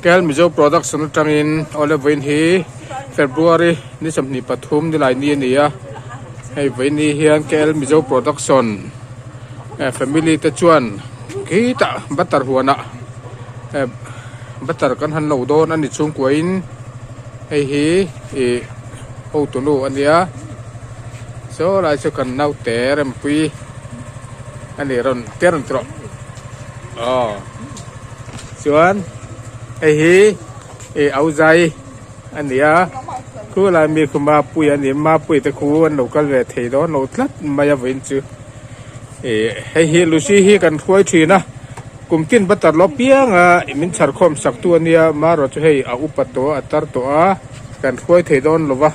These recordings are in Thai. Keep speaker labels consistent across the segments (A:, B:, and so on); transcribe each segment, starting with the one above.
A: kel mizo production tangin olive hi February ni samni pathum ni lai ni nia hei veini hian kel mizo production family te chuan kita batar huana batar kan han lo don ani chung kuain hei hi o tunu ania so lai so kan nau te rem pui ani ron teron tro chuan hei hi au zai ania ku la mi kuma pui ani ma pui te khu an lo kal ve thei do lo tlat maya vein chu hei hi lucy hi kan khuai thina kumkin batar lo pianga min char khom sak tu ania ma ro chu hei a upato atar to a kan khuai thei don lova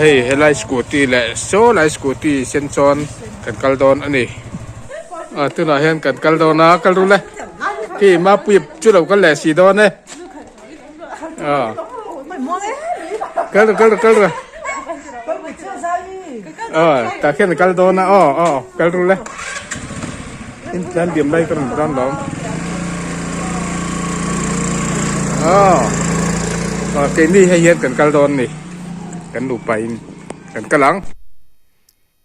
A: hei helai scooty le so lai scooty sen chon kan kal don ani tu na hian kan kal don na kal ru le ki ma pui chu lo kal le si don ne kal ta khen kal don na kal ru le in plan điểm đây kan ran dom cái ni hay hian kan kal don ni kan lu pai kan kalang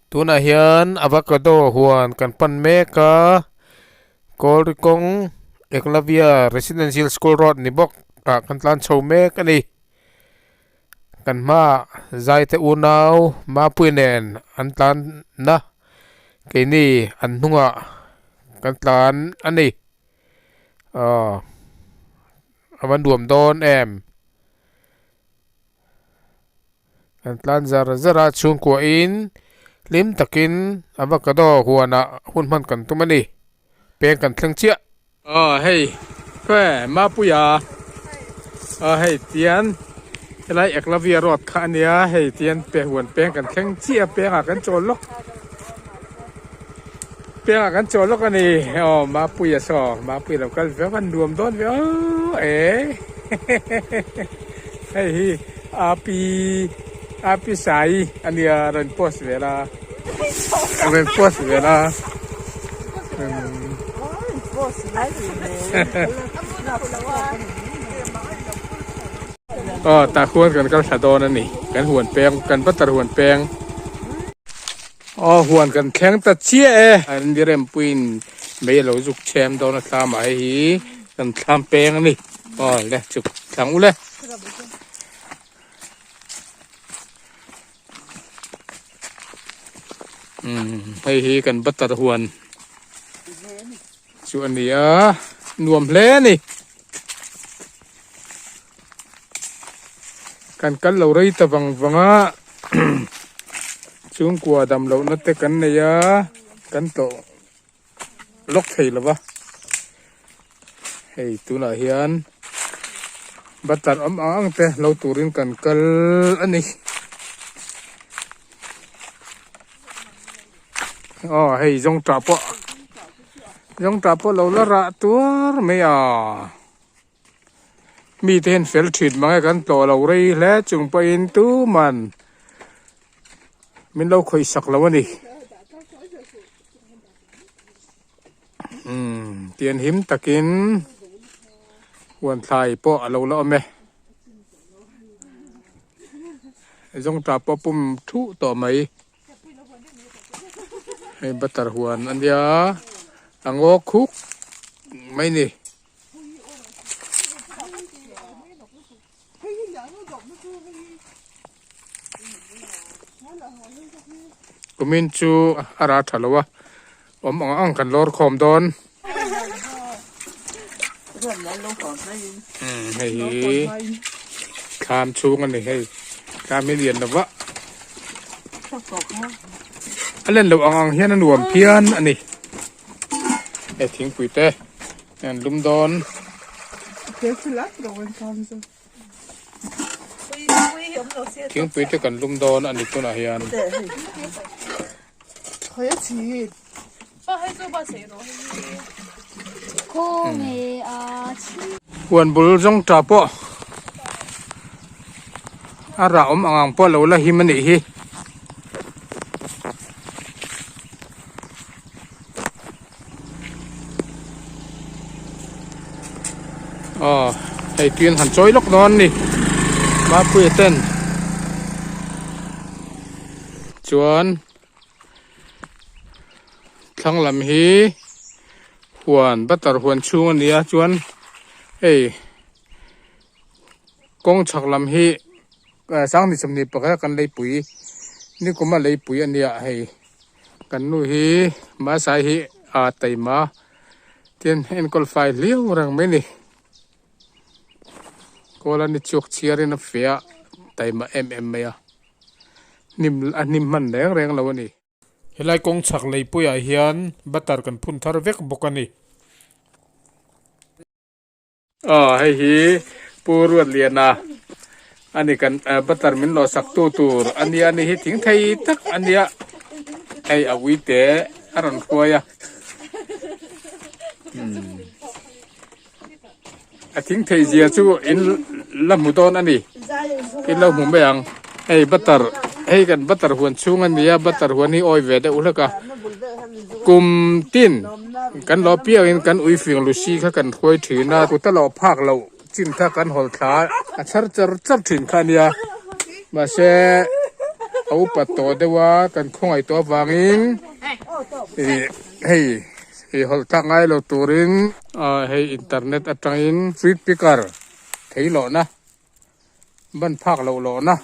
A: tuna hian avocado huan kan pan meka Kolkong Eklavia Residential School Road ni bok kan tlan chho mek ani kan ma zai te unau ma puinen an tlan na ke ni an hunga kan tlan ani awan duam don em kan tlan zara chung ko in lim takin avocado huana hun man kan tumani peng kan thleng chia hei phe ma puya hei tian lai Eklavia Road kha ania hei tian pe huan peng kan thleng chia peng a kan chol lok peng a kan chol lok ani ma puya so ma puya lo kal ve kan duam don ve hei hi api sai ania ran post vela ta khuôn kan kal sadon ani kan huan peng kan batar huan peng huan kan thleng ta chia an direm puin me lo juk chem don na tlam ai hi kan thlam peng ani le chuk thlang ule hei hi kan batar huan chu ania nuam hle ni kan kal lo rei ta wanga chung kwa dam lo na te kan ne ya kan to lok thei lawa hei tuna hian batar ang te lo turin kan kal ani hei jong trapo lo la ra tur me mi ten fel thit mangai kan to lo rei hle chung pa in tu man min lo khoi sak lo ani tian him takin wan thai po alo lo me jong trapo pum thu to mai hei batar huan ania ango khuk mai ni kumin chu ara thalowa ang kan lor khom don hei kham chung ani hei kham mi lian lawa alen lo ang hian an nuam phian ani thing pui te an lum don thing pui te kan lum don ani tuna hian huan bul jong trapo ara ang po lo la him ani hi อ๋อไอ้เตียนหันจ้อยล็อกนอนนี่มาปุ้ยเต้นจวนทั้งลำฮีหวนบัตรหวนชูอันเนี้ยจวนเอ้กงฉักลำฮีสังที่สำนีปะกันเลยปุ๋ยนี่ก็มาเลยปุ๋ยอันเนี้ยให้กันนู่ฮีมาสายฮีไตมาเตียนเอ็นกอลไฟเลี้ยวรังไม่นี่ก็แล้วนี่จกเชียร์นะเฟียไตมาไม่อะนิ่มอันนิ่มมันแรงแล้ววันนี้เฮลัยกงฉักเลยปุยอาเฮียนบัตรกันพุ่นทารเวกบกันนี่ให้ฮีปูรวดเลียนนะอันนี้กันบัตรมินรอสักตัวอันนี้ฮีทิ้งไทยตักอันนี้ไออาวิเตะอรันควยทิ้งไทยเจียชูอินลำมุตอนอันนี้อินลำหุ่มไปยังไอ้บัตรให้กันบัตรหวนชูงันนี้บัตรหวนนี้อ้อยเวดอุลกะกุมตินกันรอเปียกันอุยฟิงลุชีเขากันควยถือหน้ากุตลอภาคเราจินท่ากันหอลท้าชัดจับถึงขันยามาเชเอาปัตโตเดว่ากันคงไอตัววางิงให้หอลทักไงเราตัวรินให้อินเทอร์เน็ตอัตรินฟีดพิการเที่ยหล่อนะบ้านภาคเราหล่อนะ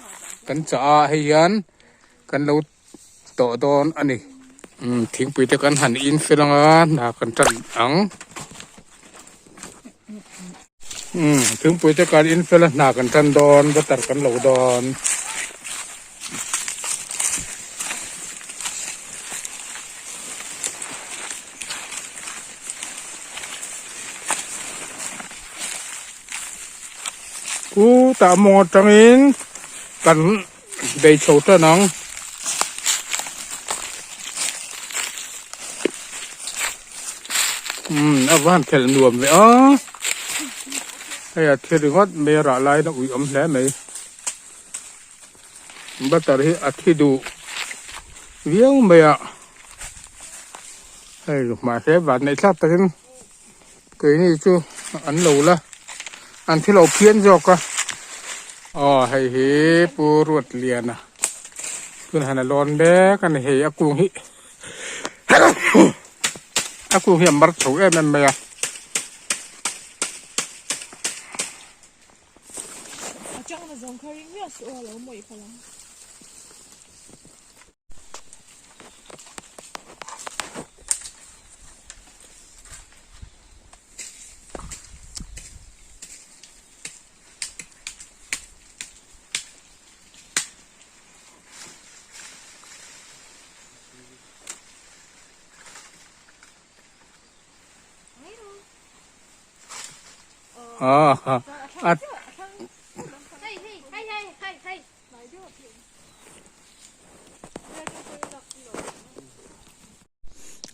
A: กันจะให้ยันกันเราต่อตอนอันนี้ทิ้งไปแต่กันหันอินฟิลังหนากันจันอังถึงไปแต่กันอินฟิลังหนากันจันดอนบัตัดกันเหล่าดอนกูตามอจังอินกันได้โชว์ตัวน้องอาวันเทลนวมเลยไอ้เทลงดเมระลายนะอุ้ยแล้วไหมบัตรที่อาทิดูเวียงเมียไอ้มาแค่บาทในชาติกันเกิดนี่ชูอันเหล่าละอันที่เราเพี้ยนจอกอะให้เฮปูรวดเลียนะคุณหันลอนแบกันเฮอากุงฮิอากุงฮิมัดถูกเมันไหมอะ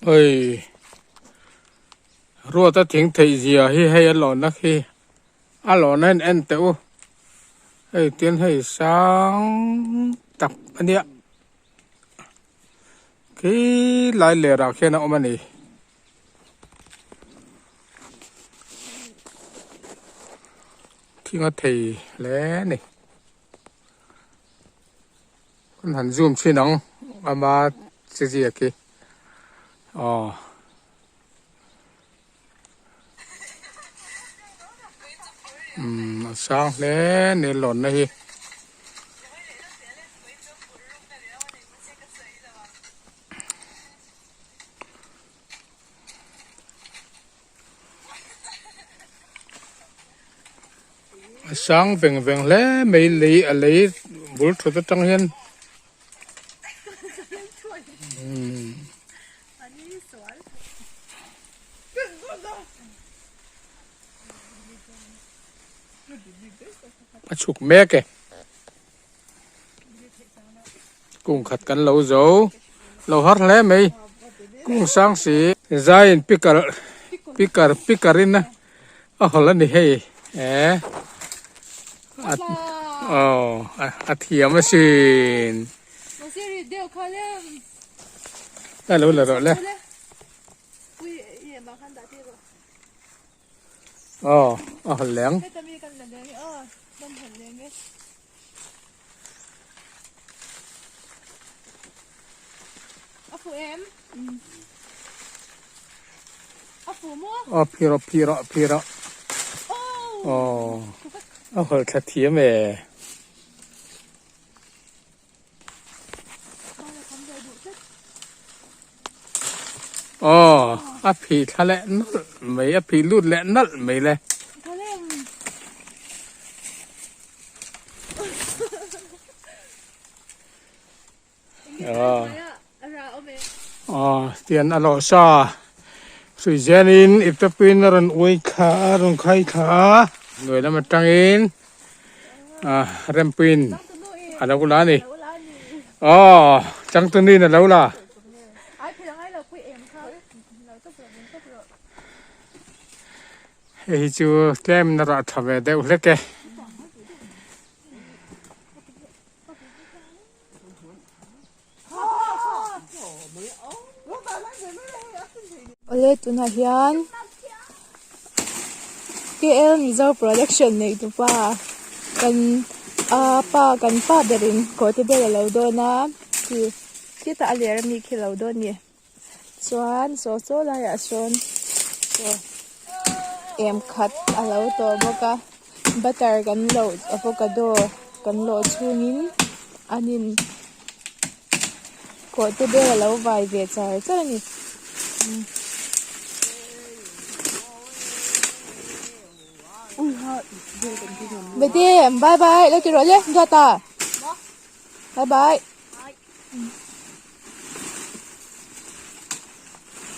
A: เฮ้ยรัวตะทิ้งไทยเสียให้หล่อนักให้หล่อนั่นเอ็นเตอเฮ้ยเตียนให้สังตับอันเนี้ยคือหลายเหล่าแค่นั้นมันนี่ที่งาไทยแล้วนี่คนหันซูมชี้น้องอามาเสียกี่สร้างแล้วเนี่ยหล่นนะฮีสร้างเวงแล้วไม่เลยอะไรบุตรตัวตั้งเห็นฉุกแม่แกกุ้งขัดกันเราฮัดแล้วไหมกุ้งสร้างสีใจพิการินนะแล้วนี่ให้อาเทียมมาสินได้แล้ว อ๋ออ๋อเหลือง
B: จะมีกันเหลืองนี่มันเห็นเลยไหมเอาฟูเอ็มเอาฟูมั่ว
A: อ๋อพีระอ๋อเอาเหลืองเทียมเออ๋ออภิทะเลนั่นไม่อภิรุดและนั่นไม่เลยอ๋ออ๋อเตียนอโลซาสุยเจนินอิบตะปินรันอวยขารุงไข่ขาหน่วยละมาตังอินเรมปินอะไรกูล่ะนี่อ๋อจังตัวนี้น่ะแล้วล่ะเฮ้ยจูแก้มนราทำเดี๋ยวเล็กแก
B: โอเลตุนเฮียน KL Resort Production ในตัวป้ากันป้าเดรินก็ที่เบลเราโดนนะคือที่ตาเลียมีคิเราโดนเนี่ยส่วนโซลายส่วนเอ็มคัดเราตัวบอกว่าบัตเตอร์กันโหลดอะโวคาโดกันโหลดชูนินอันนี้ก็ที่เบลเราไว้เวชอะไรจ้ะนี่Beti, bye bye. Lagi rolle, jata. Bye bye.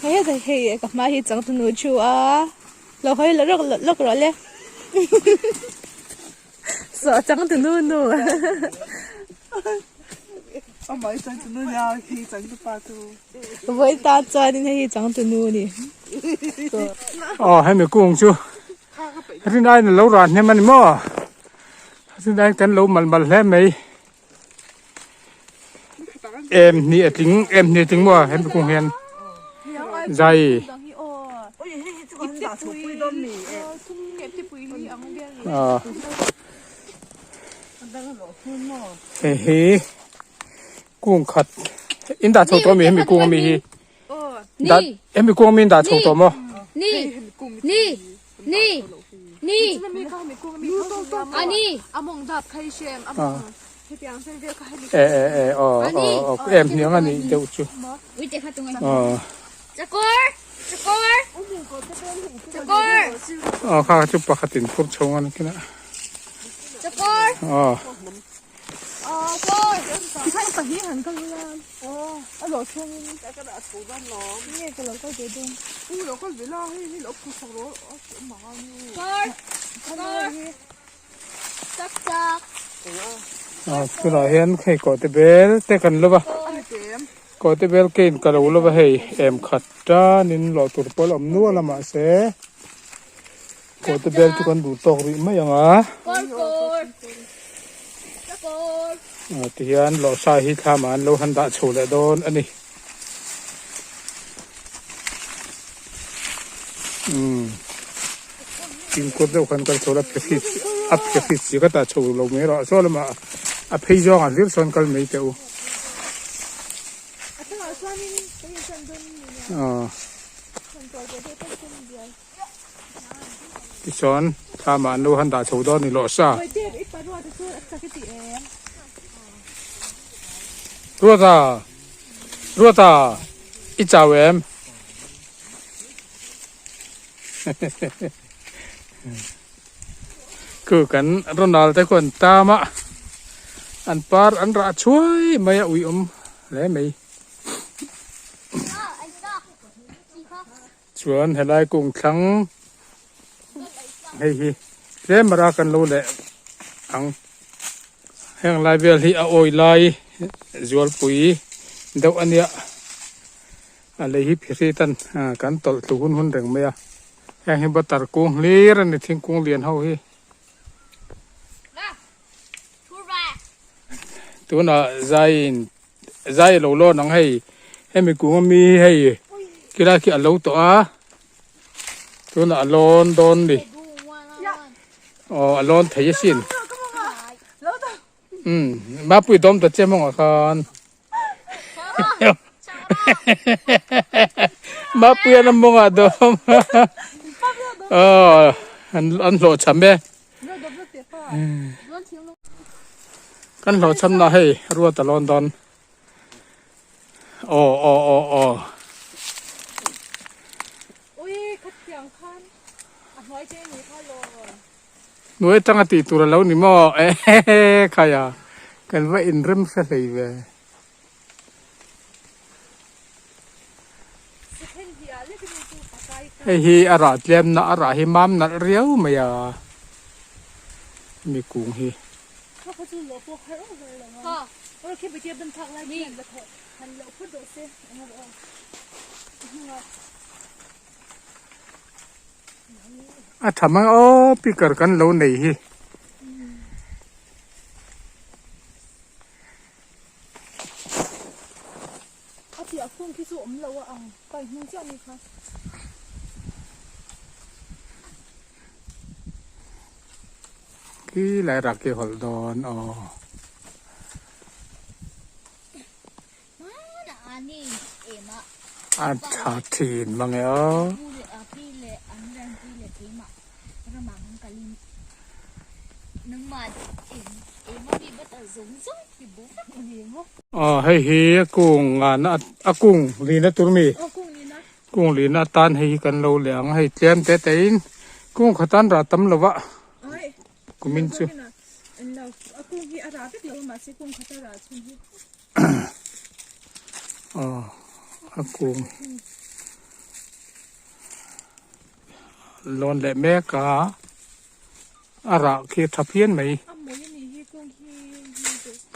B: Hey, hey, các má hi chẳng tụi nó chú à. Lo hơi là rất rolle. Sợ chẳng tụi nó.
C: Ông mới chẳng tụi nó nhau khi chẳng tụi ba tu.
B: Với ta cho nên hi chẳng tụi nó đi.
A: Hay mình cùng chưa? Thế này là lâu rồi nhưng mà mua thế này cái lâu mà lẽ mấy em nị tính mua em cùng hiền dày hề cùng khát in đã chầu tôm em bị cùng mi đã em bị cùng mi đã chầu tôm không
B: นี่อันนี้อมงดับใครเชมอมงที่เปียงเส้นเดียวก็ให้มี
A: เอ็มเนี่ยมันนี่เดี๋ยวจู่
B: วิจัยขัดตรงไหนจักร
A: ข้าจุดปกติพูดชงกันกันนะ
B: จักรก็ใช่ปะที่หันกันเลยอร่อยช่วงนี้แต่กระดาษถูบ้านน้องนี่ก็เราก็เดี๋ยวดูเราก็เวลาให้เราคุยสองร้อยหมาเนี่ย
A: คือเราเห็นใครกอดเบลแต่กันหรือเปล่ากอดเบลกินกันหรือเปล่าเฮ้ยเอ็มขัดจ้านินหล่อตัวปลอมนัวละมาเสกอดเบลทุกคนดูตกริไม่ยังที่ยันหล่อสายฮิตามันเราหันดาโชว์เลยโดนอันนี้กินคนเดียวกันกันโชว์แล้วพิษอัพพิษสิก็ตาโชว์เราไม่รอโซ่ละมาอัพพิจารณาเรื่องส่วนกันไม่เท่าที่สอนถ้ามันเราหันดาโชว์โดนนี่หล่อซารัวตาอีจ่าเวมคือกันรอนอลแต่คนตามะอันปาร์อันระช่วยไม่อุยแล้วไม่ชวนให้ได้กุ้งทั้งให้เริ่มมารักกันรู้แหละอังแห่งลายเบลที่เอาโอยลายจวลปุ๋ยเดี๋ยวอันเนี้ยอะไรฮิพิริตันกันตอดตุหุ่นเร่งไม่อะแห่งให้บัตรกุ้งเลี้ยนในทิ้งกุ้งเลี้ยนเฮาฮีตัวน่ะใจโลโลนังให้มีกุ้งมีให้กีฬาขี้อัลโลตัวตัวน่ะโลนโดนดิ อ๋อร้อนไทยสิน
C: แล้วแต่
A: มาปุยดมตัวเจ้ามองก่อนมาปุยน้ำมองดมอันโหลดช้ำเบ้กันโหลดช้ำนะให้รัวตะลอนดอนอ๋อ
B: อุ้ยขัดเสียงคันน้อยเจนี่ค่ะโล
A: หน่วยตั้งติตัวแล้วนี่มั่วใครอ่ะกันว่าอินริมเสลีเว้ยฮีอาราเลียมนะอาราฮิมามนะเรียวไม่อ่ะมีกุ้งฮี
B: เขาจะหลบพวกเขาเลยเหรอค่ะเราแค่ไปเก็บบันทักแล้วนี่จะถอดทันเราพูดโดดเซ่
A: ทำไมปีกกันเราไหนฮี
B: เอาเสียฟุ้งที่สุดเราอ่ะไปมึงเจ้านี่ค่ะ
A: กี่หลายรักเกี่ยวกับดอน
B: นี่เอ็มอ่ะ
A: อันชาทีนบ้างเหรอ
B: พูดเลยพี่เลยอันแรงพี่เลยทีมาระหว่างกันนึกมาเอ็มมีบัตรสูงสุดที่บุฟเฟ่ต์
A: ให้เฮียกุ้งงานกุ้งลีน่าตุรมีกุ้งลีน่าตันให้กันเราเหลียงให้เจียนเตะอินกุ้งขตันรัตมละวะกุมินซู
B: กุ้งที่อาราบิกเรามาสิกุ้งเขาจะราชุนที่
A: กุ้งลอนเละแม่กาอาราคีทับเพียนไหม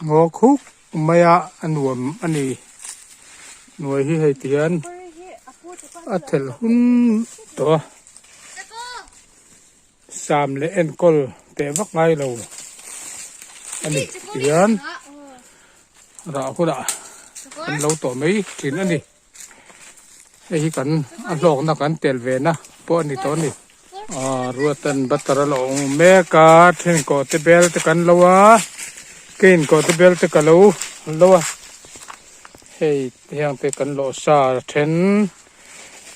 A: งอคุกไม่อันหวมอันนี้หน่วยที่ให้เตียนเทลหุ่นตัวสามเลนกอลแต่วักไงเราอันนี้เตียนเราคุณอ่ะอันเราตัวไม่กินอันนี้ไอ้กันอันหลอกนักกันเตลเวนะพวกนี้ตัวนี้รัวตันบัตรหลงแม่กาเทนก็เตเบลตะกันละวะกินก็เตเบลตะกันละวะเฮ้ยยังเตกันโลซาเทน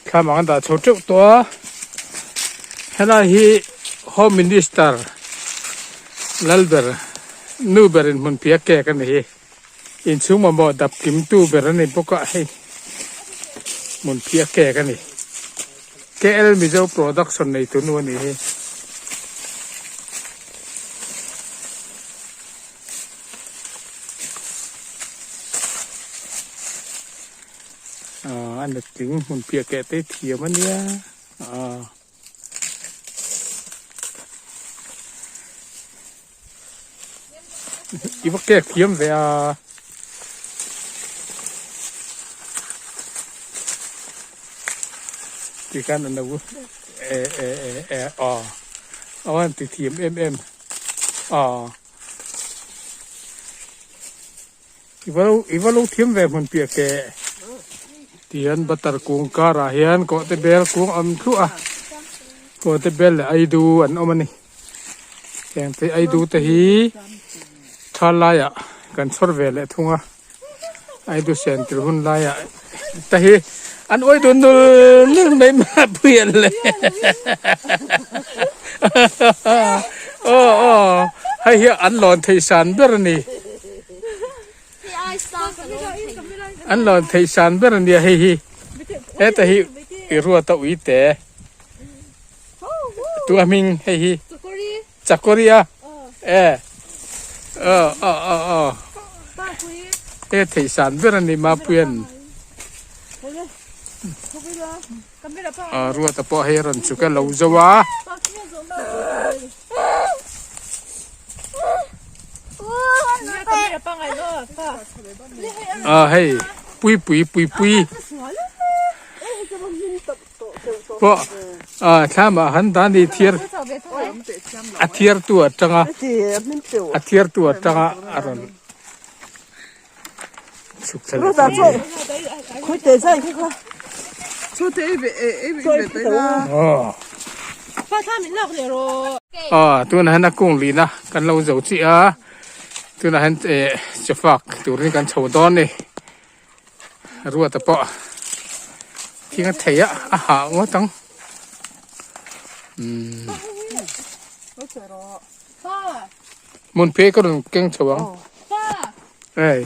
A: ข้ามันด่าชุดตัวเฮล่าฮีโฮมมินิสเตอร์ลัลเบอร์นูเบอร์มันเปียกแก่กันนี่อินซูมาบอกดับกิมตูเบอร์นี่พวกให้มันเปียกแก่กันนี่แกเอลมิโซโปรดักชั่นในตัวนู้นนี่อันนี้ถึงมันเปียกแก่เตะเทียมันเนี่ยอีพวกแก่เทียมเวียที่กันอันนั้นวุอันติทีมอีว่าลูกทีมเวียมันเปียกแก่เตียนบัตรกุ้งการาเฮียนก็เตเบลกุ้งทุก็เตเบลไอดูอันมันนี่แกงไอดูตะฮีทาลายกันสอร์เวลทุ่งไอดูเซนตร์หุ่นลายตะฮีอันโอ้ยดูนู่นไม่มาเปลี่ยนเลยให้เฮียอันหลอนไทยสันเบอร์นี่อันหลอนไทยสันเบอร์นี่ให้ฮีแต่ฮีรัวตะวิเตะตัวมิงให้ฮีจักรีไทยสันเบอร์นี่มาเปลี่ยนรัวตะปอให้รันสุกะเราจะว่าให้ปุยเพราะถ้ามาหันตาดีเทียร์เทียร์ตัวจังเทียร์ตัวจังอะไรสุกสันต์
C: คุยเตะใช่ไหมคะช่วยเตะเบะเตะนะ
B: ป้าท่ามินลอกเดี๋ยวรอ
A: อ๋อตัวนั้นนักกุ้งลีนะกันเราจะจีอ่ะตัวนั้นจะฝากตัวนี้กันโชว์ตอนนี่รัวตะเปาะที่กันเทียอาหารว่าตั้ง
C: ไม่เจอหรอ
B: ป้า
A: มุนเพก็ต้องเก่งชวัง
B: ป้า
A: เอ้ย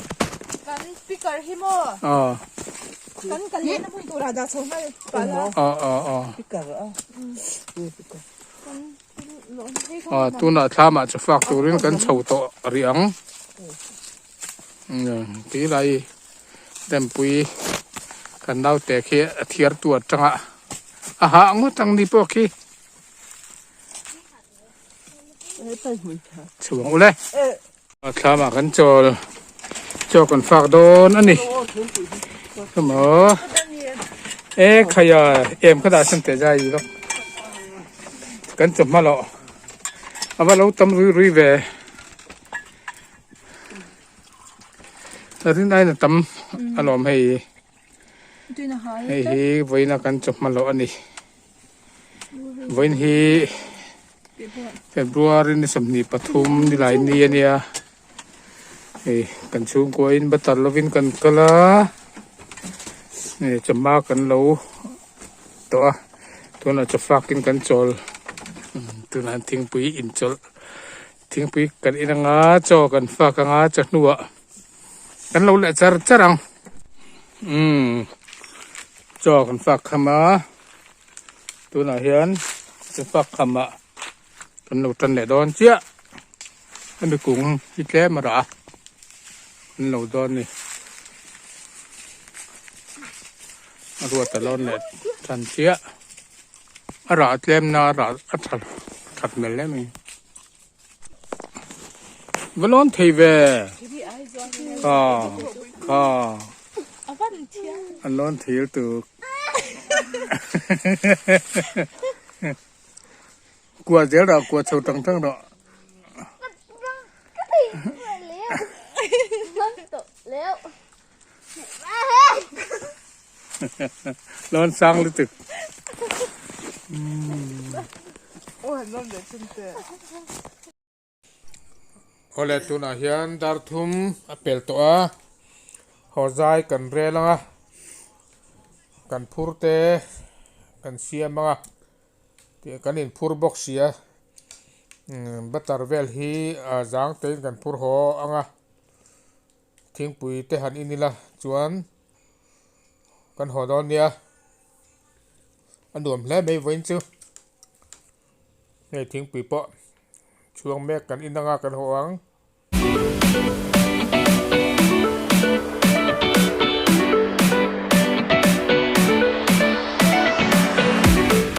B: กันสปีกเกอร์ฮิโม
A: อ๋อ
B: กันเล่นน้ำพุตัวราดาชงให้ป้าละ
A: อ๋อ
C: พิการอ่ะนี่พิการ
B: หลงให้เขา
A: อ๋อตัวน่ะถ้ามาจะฝากตัวนี้กันโชว์ตัวเรียงตีไรเต็มปุยกันดาวแต่แค่เทียร์ตัวจังอ่ะอาหารว่าตั้งนี่พวกขี้
C: เอ้ยไปหุ่นค่ะ
A: ชวังเลย
C: เอ้ย
A: ถ้ามากันโจกันฝากโดนอันนี้
C: โอ้ถึงปุ๋ย
A: เสมอขยะขนาดสันเตใจอยู่แล้วกันจบมาแล้วเอาว่าเราตำรุยเวแต่ที่ได้น่ะตำอารมณ์ให้
B: ดูนะคะ
A: ให้ไว้นะกันจบมาแล้วอันนี้ไว้ให้เฟบรุอารีนี่สำนีปทุมนี่หลายนี่เนี่ยกันชูกวยบัตรลวินกันกะละนี่จะมากันเราตัวน่ะจะฝากกินกันจอลตัวนั้นทิ้งปุ๋ยอินจอลทิ้งปุ๋ยกันอินงาจอกันฝากงาจัดนัวกันเราแหละจรังจอกันฝากขมาตัวน่ะเห็นจะฝากขมากันเราตันแหละดอนเจ้าอันนี้กุ้งฮิตแล้วมาละกันเราดอนนี่รัวตะลอนเนี่ยทันเจ้าอาราเต็มนาราขัดเมลเลยมั้ยวันนั้นทีเวค่ะ
B: เอาวันเที่ยง
A: อันนั้นทีลตุกกลัวเจ้าเรากลัวชาวตั้งเรา
D: เร็ว
A: ร้อนสังหรือตึก
C: โอ้เห็นน้ำเดือดจนเตะ
A: พอแล้วตัวน่ะเฮียนดาร์ทุ่มอเปลตัวหอใจกันเรลังกันพูดเตกันเสียมังเดี๋ยวกันอินพูดบอกเสียบัตรเวลฮีจางเต็นกันพูดหออังทิ้งปุ๋ยเตหันอินี่ละจวนกันหอดอนเนี่ยอันดวมและไม่เว้นจูให้ทิ้งปุ๋ยเปาะช่วงแม่กันอินดังกันหออัง